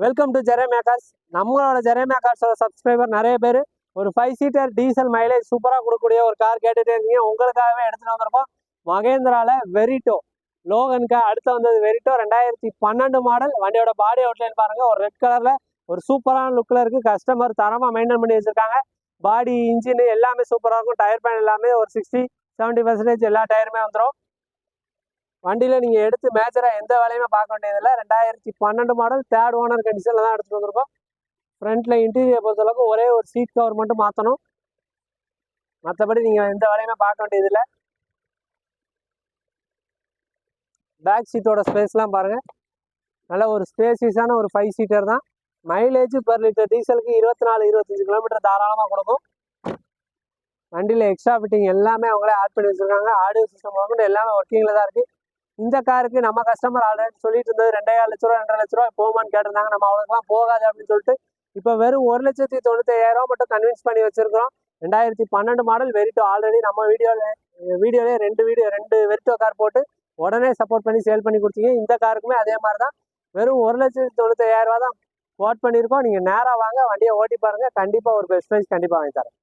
Welcome to Jeremiah cars. நம்மளோட Jeremiah கார்ஸோட subscriber நிறைய பேர் ஒரு 5 சீட்டர் டீசல் மைலேஜ் சூப்பராக கொடுக்கக்கூடிய ஒரு கார் கேட்டுகிட்டே இருக்கீங்க. உங்களுக்காகவே எடுத்துகிட்டு வந்திருக்கோம். மகேந்திரால வெரிட்டோ லோகனுக்கு அடுத்து வந்தது வெரிட்டோ 2012 மாடல். வண்டியோட பாடி அவுட்லைன் பாருங்க, ஒரு ரெட் கலர்ல ஒரு சூப்பரான லுக்கில் இருக்குது. கஸ்டமர் தரமாக மெயின்டைன் பண்ணி வச்சிருக்காங்க. பாடி இன்ஜின் எல்லாமே சூப்பராக இருக்கும். டயர் பேன் எல்லாமே ஒரு 60-70% எல்லா டயருமே வந்துடும். வண்டியில் நீங்கள் எடுத்து மேஜராக எந்த வேலையுமே பார்க்க வேண்டியதில்லை. 2012 மாடல் தேர்ட் ஓனர் கண்டிஷனில் தான் எடுத்துகிட்டு வந்திருக்கோம். ஃப்ரண்ட்டில் இன்டீரியர் பொறுத்தளவுக்கு ஒரே ஒரு சீட் கவர் மட்டும் மாற்றணும். மற்றபடி நீங்கள் எந்த வேலையுமே பார்க்க வேண்டியதில்லை. பேக் சீட்டோட ஸ்பேஸ்லாம் பாருங்கள், நல்ல ஒரு ஸ்பேசியஸான ஒரு 5 சீட்டர் தான். மைலேஜ் பர் லிட்டர் டீசலுக்கு 24-25 கிலோமீட்டர் தாராளமாக கொடுக்கும். வண்டியில் எக்ஸ்ட்ரா ஃபிட்டிங் எல்லாமே அவங்களே ஆட் பண்ணி வச்சுருக்காங்க. ஆடியோ சிஸ்டம் எல்லாமே ஒர்க்கிங்கில் தான் இருக்குது. இந்த காருக்கு நம்ம கஸ்டமர் ஆல்ரெடி சொல்லிட்டு இருந்தது 2,500,000 2,50,000 ரூபா போகுமான்னு கேட்டிருந்தாங்க. நம்ம அவ்வளோக்கெல்லாம் போகாது அப்படின்னு சொல்லிட்டு இப்போ வெறும் 1,95,000 மட்டும் கன்வின்ஸ் பண்ணி வச்சிருக்கிறோம். 2012 மாடல் வெரிட்டோ. ஆல்ரெடி நம்ம வீடியோலேயே ரெண்டு வெரிட்டோ கார் போட்டு உடனே சப்போர்ட் பண்ணி சேல் பண்ணி கொடுத்தீங்க. இந்த காருக்குமே அதே மாதிரி தான் வெறும் 1,95,000 ரூபா தான் கோட் பண்ணியிருக்கோம். நீங்கள் நேராக வாங்க, வண்டியை ஓட்டி பாருங்கள். கண்டிப்பாக ஒரு பெஸ்ட் ப்ரைஸ் கண்டிப்பாக வாங்கி தரேன்.